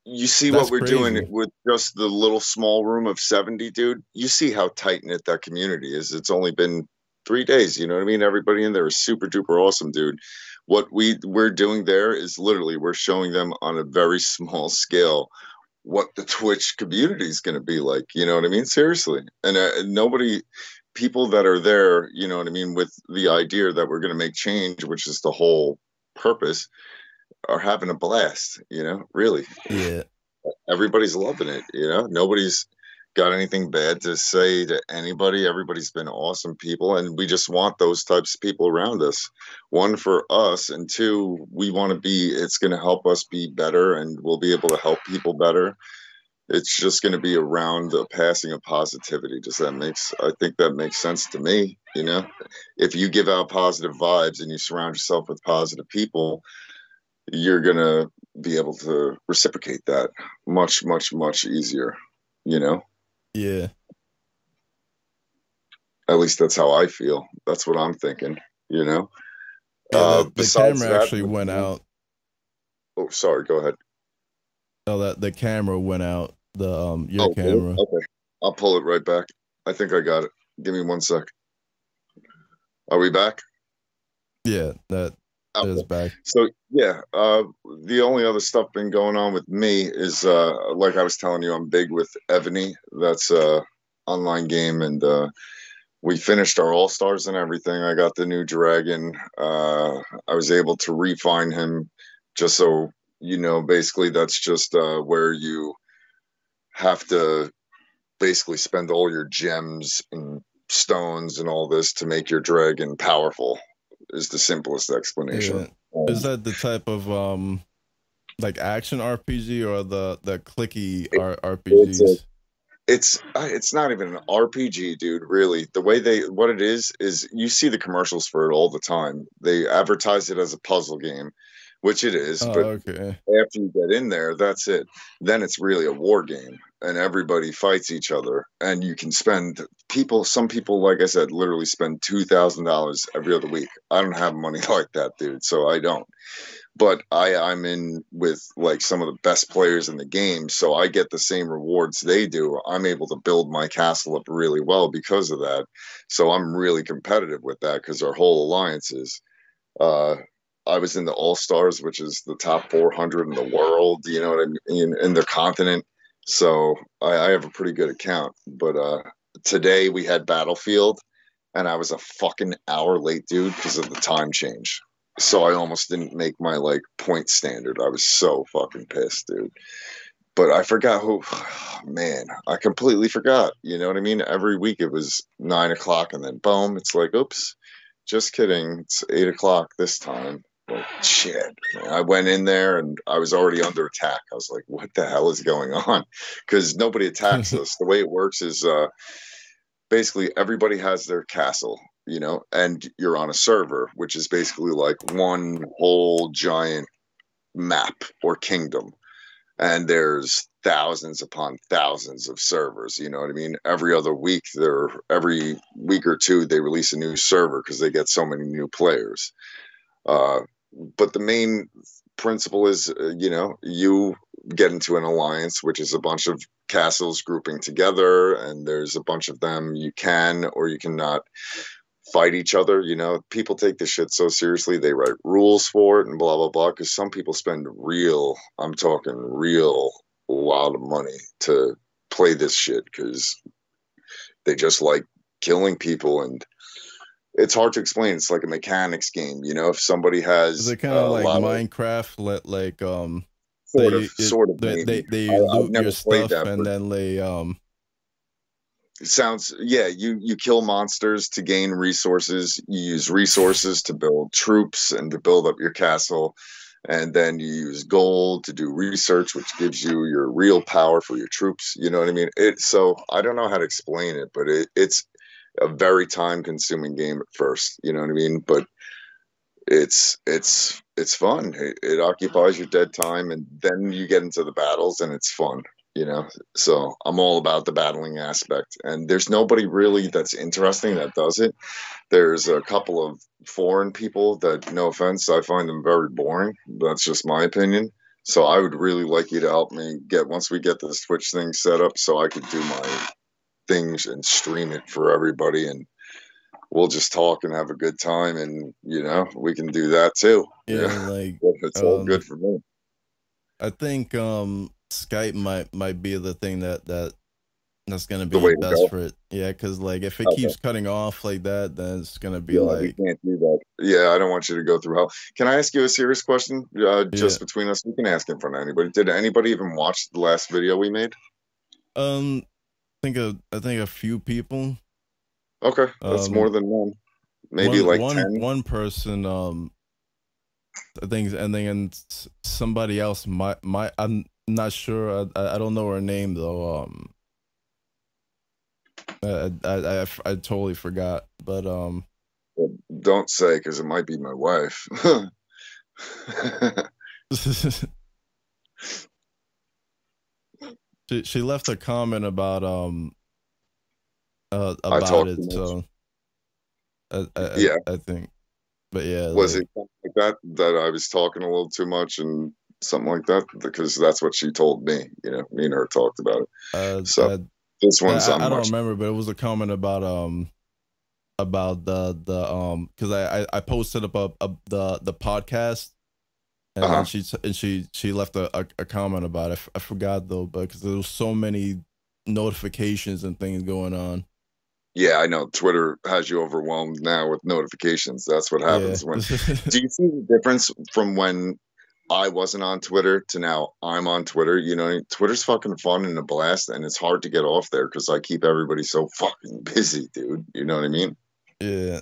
A: You see what
B: that's
A: we're doing
B: crazy.
A: with just the little small room of 70, dude? You see how tight knit that community is. It's only been 3 days, you know what I mean? Everybody in there is super duper awesome, dude. What we're doing there is literally we're showing them on a very small scale what the Twitch community is going to be like. You know what I mean? Seriously. And nobody, people that are there, you know what I mean, with the idea that we're going to make change, which is the whole purpose, are having a blast, you know, really.
B: Yeah,
A: Everybody's loving it, you know, nobody's got anything bad to say to anybody. Everybody's been awesome people, and we just want those types of people around us. One, for us, and two, we want to be, it's going to help us be better, and we'll be able to help people better. It's just going to be around the passing of positivity. Does that makes I think that makes sense to me, you know? If you give out positive vibes and you surround yourself with positive people, you're going to be able to reciprocate that much, much, much easier, you know?
B: yeah,
A: At least that's how I feel. That's what I'm thinking, you know?
B: yeah. The
A: Besides
B: camera
A: that,
B: actually went out.
A: oh, sorry, go ahead.
B: Oh, that the camera went out. The your
A: Oh, did it?
B: camera.
A: Okay. I'll pull it right back. I think I got it. Give me 1 sec. Are we back?
B: Yeah, that is
A: Okay.
B: back.
A: So yeah, the only other stuff been going on with me is like I was telling you, I'm big with Ebony. That's a online game, and we finished our all stars and everything. I got the new dragon. I was able to refine him, just so you know. Basically, that's just where you have to basically spend all your gems and stones and all this to make your dragon powerful. Is the simplest explanation.
B: Yeah, is that the type of like action RPG or the clicky
A: It, it's a
B: RPGs?
A: it's not even an RPG, dude. Really, the way they what it is you see the commercials for it all the time. They advertise it as a puzzle game, which it is, but
B: Oh, okay.
A: after you get in there, that's it. Then it's really a war game, and everybody fights each other, and you can spend people. Some people, like I said, literally spend $2,000 every other week. I don't have money like that, dude, so I don't. But I'm in with like some of the best players in the game, so I get the same rewards they do. I'm able to build my castle up really well because of that. So I'm really competitive with that because our whole alliance is. Uh, I was in the All Stars, which is the top 400 in the world. You know what I mean? In the continent. So I have a pretty good account. But today we had Battlefield, and I was a fucking hour late, dude, because of the time change. So I almost didn't make my like point standard. I was so fucking pissed, dude. But I forgot who. Man, I completely forgot. You know what I mean? Every week it was 9 o'clock, and then boom, it's like, oops, just kidding. It's 8 o'clock this time. Like, shit. I went in there and I was already under attack. I was like, what the hell is going on? Because nobody attacks us. The way it works is basically everybody has their castle, you know, and you're on a server, which is basically like one whole giant map or kingdom. And there's thousands upon thousands of servers. You know what I mean? Every week or two, they release a new server because they get so many new players. Uh, but the main principle is, you know, you get into an alliance, which is a bunch of castles grouping together, and there's a bunch of them. You can or you cannot fight each other. You know, people take this shit so seriously. They write rules for it and blah, blah, blah. Because some people spend I'm talking real lot of money to play this shit because they just like killing people. And it's hard to explain. It's like a mechanics game. You know, if somebody
B: Is
A: has
B: it kind
A: a
B: of like
A: lot of
B: Minecraft? Let like
A: sort of maybe.
B: they
A: I've
B: loot your
A: never played
B: stuff
A: that,
B: and
A: but
B: then they
A: it sounds, yeah, you kill monsters to gain resources. You use resources to build troops and to build up your castle. And then you use gold to do research, which gives you your real power for your troops. You know what I mean? So I don't know how to explain it, but it's a very time consuming game at first. You know what I mean? But it's fun. It occupies your dead time, and then you get into the battles, and it's fun. You know, so I'm all about the battling aspect, and there's nobody really that's interesting that does it. There's a couple of foreign people that, no offense, I find them very boring. That's just my opinion. So I would really like you to help me get, once we get this Twitch thing set up, so I could do my things and stream it for everybody, and we'll just talk and have a good time, and we can do that too.
B: Yeah, like
A: It's all good for me.
B: I think Skype might be the thing that's gonna
A: The
B: be
A: way to
B: best
A: go.
B: for it. Yeah, because like if it
A: Okay.
B: keeps cutting off like that, then it's gonna be
A: Yeah, we
B: like,
A: can't do that. Yeah, I don't want you to go through hell. Can I ask you a serious question?
B: yeah.
A: Just between us, we can ask in front of anybody. Did anybody even watch the last video we made?
B: Um, I think a few people.
A: Okay, that's more
B: Um,
A: than one. Maybe like 10.
B: one person. I think, and then somebody else might. I'm not sure. I don't know her name though. I totally forgot. But
A: Don't say, because it might be my wife.
B: she left a comment
A: I
B: about
A: talk too
B: it.
A: much.
B: So
A: Yeah,
B: I think, but yeah,
A: was
B: like
A: it something like that I was talking a little too much and something like that? Because that's what she told me. Me and her talked about it.
B: uh,
A: So
B: uh
A: this one's I'm
B: I don't
A: much.
B: remember, but it was a comment about the because I posted up the podcast, and then
A: Uh-huh.
B: she left a comment about it. I forgot though, but because there was so many notifications and things going on.
A: Yeah, I know. Twitter has you overwhelmed now with notifications. That's what
B: Yeah.
A: happens when. Do you see the difference from when I wasn't on Twitter to now I'm on Twitter? Twitter's fucking fun and a blast, and it's hard to get off there because I keep everybody so fucking busy, dude. You know what I mean?
B: Yeah.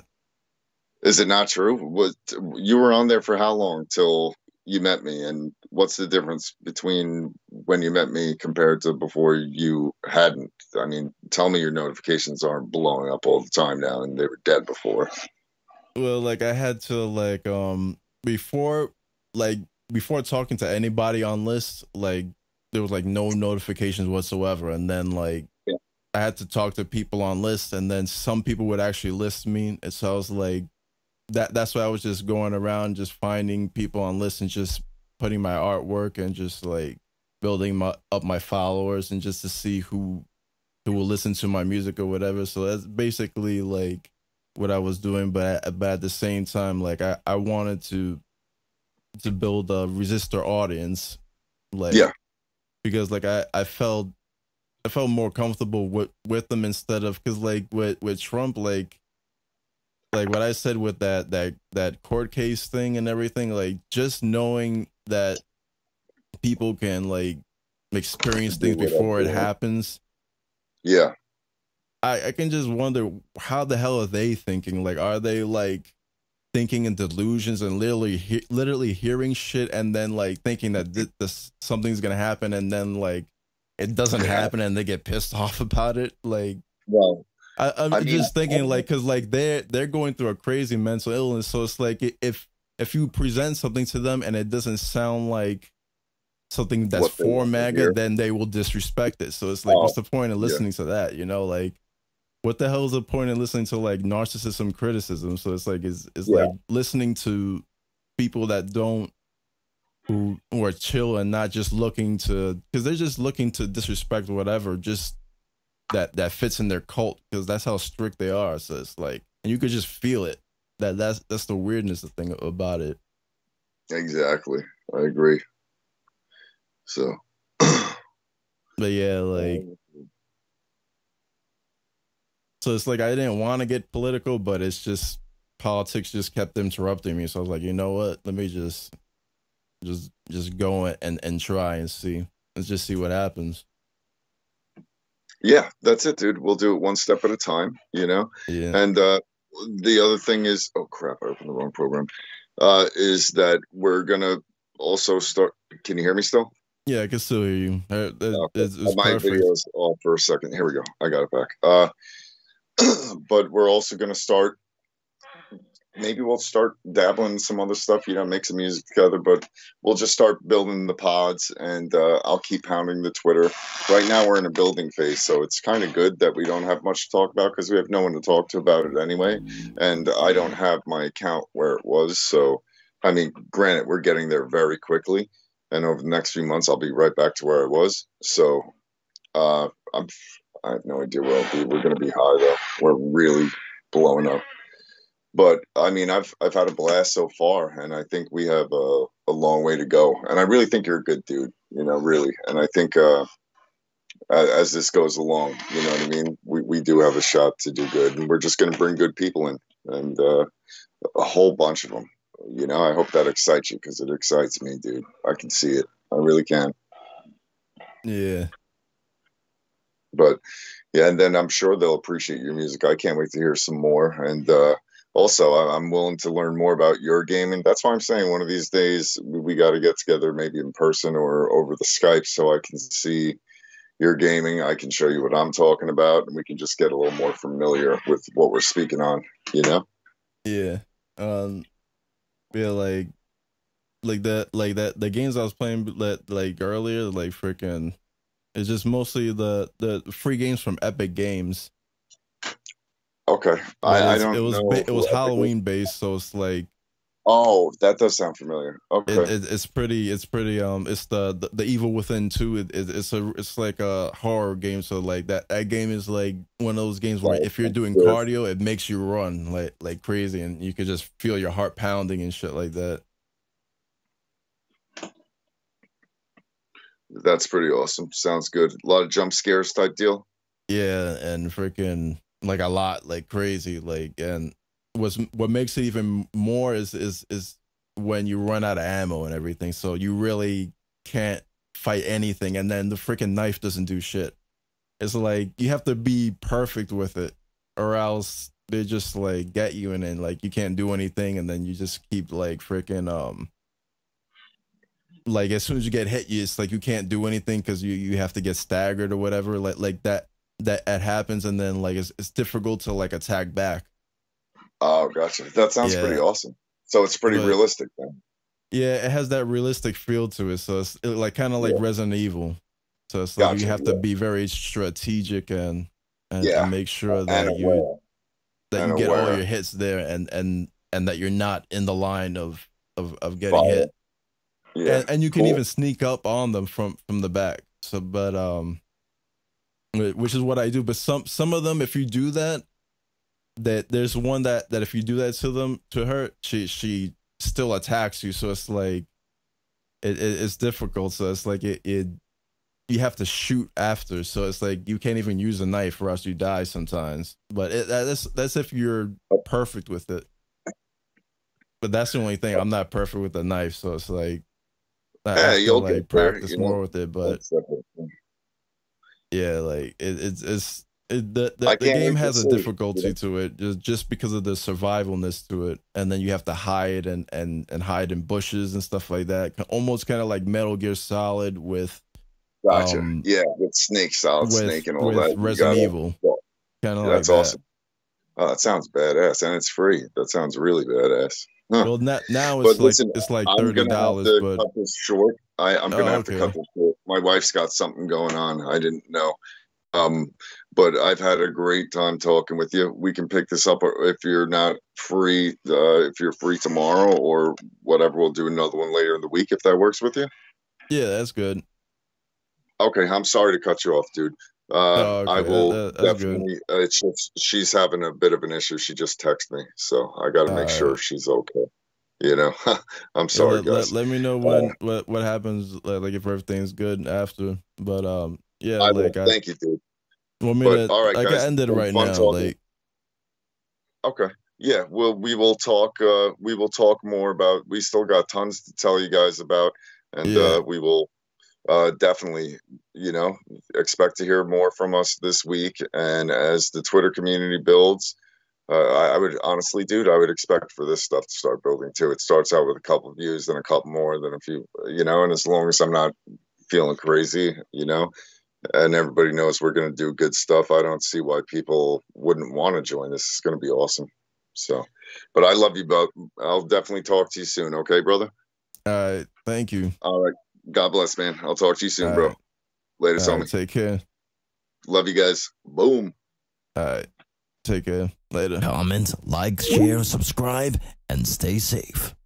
A: Is it not true? Was you were on there for how long till you met me? And what's the difference between when you met me compared to before you hadn't? I mean, tell me your notifications aren't blowing up all the time now, and they were dead before.
B: Well, like I had to before like before talking to anybody on lists, like there was like no notifications whatsoever, and then like
A: Yeah.
B: I had to talk to people on lists, and then some people would actually list me, and so I was like that's why I was just going around just finding people on lists and just putting my artwork and just like building up my followers and just to see who will listen to my music or whatever. So that's basically like what I was doing, but at the same time, like I wanted to build a resistor audience, like
A: Yeah.
B: because like I felt more comfortable with them instead of because like with Trump, like what I said with that court case thing and everything, like just knowing that people can like experience
A: Do
B: things
A: whatever
B: before
A: you
B: it
A: want.
B: happens.
A: Yeah.
B: I can just wonder how the hell are they thinking? Like, are they like thinking in delusions and literally hearing shit and then like thinking that this something's gonna happen and then like it doesn't
A: It
B: happen
A: happened.
B: and they get pissed off about it? Like,
A: Well,
B: I'm
A: I mean,
B: just thinking like because like they're going through a crazy mental illness, so it's like if you present something to them and it doesn't sound like something that's
A: what they
B: for
A: want to
B: MAGA,
A: hear.
B: then they will disrespect it. So it's like, what's
A: Oh,
B: the point of
A: yeah.
B: listening to that? Like what the hell is the point of listening to like narcissism criticism? So it's like is
A: Yeah.
B: like listening to people that don't who are chill and not just looking to because they're just looking to disrespect whatever just that fits in their cult because that's how strict they are. So it's like and you could just feel it that's the weirdness the thing about it.
A: Exactly. I agree. So,
B: But yeah, like
A: um,
B: so it's like I didn't want to get political, but it's just politics just kept interrupting me. So I was like, you know what? Let me just go and try and see. Let's just see what happens.
A: yeah, that's it, dude. We'll do it one step at a time.
B: Yeah.
A: And the other thing is, oh crap, I opened the wrong program. Is that we're gonna also start. Can you hear me still?
B: Yeah, I can still hear you.
A: Okay.
B: It's
A: My
B: perfect.
A: video's off for a second. Here we go. I got it back. But we're also gonna start maybe we'll start dabbling in some other stuff, make some music together, but we'll just start building the pods, and I'll keep pounding the Twitter. Right now we're in a building phase, so it's kind of good that we don't have much to talk about because we have no one to talk to about it anyway. And I don't have my account where it was. So, I mean, granted, we're getting there very quickly. And over the next few months, I'll be right back to where I was. So uh, I'm, I have no idea where I'll be. We're going to be high, though. We're really blowing up. But I mean, I've had a blast so far, and I think we have a long way to go. And I really think you're a good dude, really. And I think as this goes along, you know what I mean. We do have a shot to do good, and we're just going to bring good people in, and a whole bunch of them. I hope that excites you because it excites me, dude. I can see it. I really can.
B: Yeah.
A: But yeah, and then I'm sure they'll appreciate your music. I can't wait to hear some more. And also, I'm willing to learn more about your gaming. That's why I'm saying one of these days we got to get together, maybe in person or over the Skype, so I can see your gaming. I can show you what I'm talking about, and we can just get a little more familiar with what we're speaking on. You know?
B: Yeah. Um. Yeah. Like that. The games I was playing like earlier, like freaking. It's just mostly the free games from Epic Games.
A: Okay,
B: But
A: I don't know
B: it was
A: who Epic is.
B: Halloween based, so it's like
A: Oh, that does sound familiar. Okay,
B: it's pretty it's the Evil Within 2. It's like a horror game, so like that game is like one of those games where
A: right.
B: if you're doing
A: Good.
B: cardio, it makes you run like crazy, and you could just feel your heart pounding and shit like that.
A: That's pretty awesome. Sounds good. A lot of jump scares type deal.
B: Yeah, and freaking like a lot, like crazy, like and what makes it even more is when you run out of ammo and everything, so you really can't fight anything, and then the freaking knife doesn't do shit. It's like you have to be perfect with it, or else they just like get you, and then like you can't do anything, and then you just keep like freaking like as soon as you get hit, it's like you can't do anything because you have to get staggered or whatever. Like that happens, and then like it's difficult to like attack back.
A: Oh, gotcha. That sounds pretty
B: Yeah,
A: awesome. So it's pretty
B: but
A: realistic then.
B: yeah, it has that realistic feel to it. So like kind of like
A: Yeah,
B: Resident Evil. So it's like you
A: gotcha.
B: have to
A: Yeah,
B: be very strategic and
A: yeah,
B: make sure
A: and aware,
B: that
A: and
B: you get all
A: aware.
B: your hits there, and that you're not in the line of getting
A: Fire.
B: hit,
A: Yeah,
B: and you can
A: cool.
B: even sneak up on them from the back. So but which is what I do. But some of them, if you do that, there's one that if you do that to her, she still attacks you. So it's like it's difficult. So it's like it you have to shoot after. So it's like you can't even use a knife, or else you die sometimes. But that's if you're perfect with it. But that's the only thing. I'm not perfect with the knife, so it's like I
A: Yeah,
B: have to
A: you'll get
B: like
A: there.
B: practice more with it. But
A: That's definitely.
B: yeah, like
A: I
B: the
A: can't
B: game
A: wait to
B: has a
A: see.
B: difficulty to it just because of the survivalness to it, and then you have to hide and hide in bushes and stuff like that. Almost kind of like Metal Gear Solid
A: Gotcha.
B: um
A: Yeah, with Snake, Solid Snake, and all
B: with
A: that. You
B: Resident
A: gotta.
B: Evil,
A: Well,
B: kind of like
A: that's
B: that.
A: awesome. Oh, that sounds badass, and it's free. That sounds really badass. Huh.
B: Well, now
A: But listen,
B: it's like
A: I'm gonna have
B: $30,
A: to
B: but
A: cut this short. I'm gonna
B: oh
A: have to cut
B: okay,
A: this short. My wife's got something going on. I didn't know. Um, but I've had a great time talking with you. We can pick this up if you're not free. If you're free tomorrow or whatever, we'll do another one later in the week if that works with you.
B: yeah, that's good.
A: Okay, I'm sorry to cut you off, dude.
B: Oh
A: I
B: okay,
A: will
B: that's good.
A: definitely. It's just she's having a bit of an issue. She just texted me, so I got to make
B: All
A: sure
B: right.
A: she's okay. You know, I'm
B: Yeah,
A: sorry, guys.
B: let me know
A: Uh,
B: what happens, like if everything's good after. But yeah,
A: I will.
B: like I
A: Thank you, dude.
B: want me
A: But
B: to
A: all right,
B: I can
A: guys,
B: end it
A: been
B: right
A: fun
B: now.
A: talking.
B: Like
A: Okay. Yeah, we will talk. We will talk more about. We still got tons to tell you guys about, and
B: yeah,
A: we will definitely, you know, expect to hear more from us this week. And as the Twitter community builds, I would honestly, dude, I would expect for this stuff to start building too. It starts out with a couple of views, then a couple more, then a few, and as long as I'm not feeling crazy, and everybody knows we're going to do good stuff, I don't see why people wouldn't want to join this. It's going to be awesome. So, but I love you both. I'll definitely talk to you soon. Okay, brother.
B: All right. Thank you.
A: All right. God bless, man. I'll talk to you soon,
B: All
A: bro.
B: right.
A: Later,
B: All right.
A: homie.
B: Take care.
A: Love you guys. Boom.
B: All right. Take care. Later.
C: Comment, like, share, subscribe, and stay safe.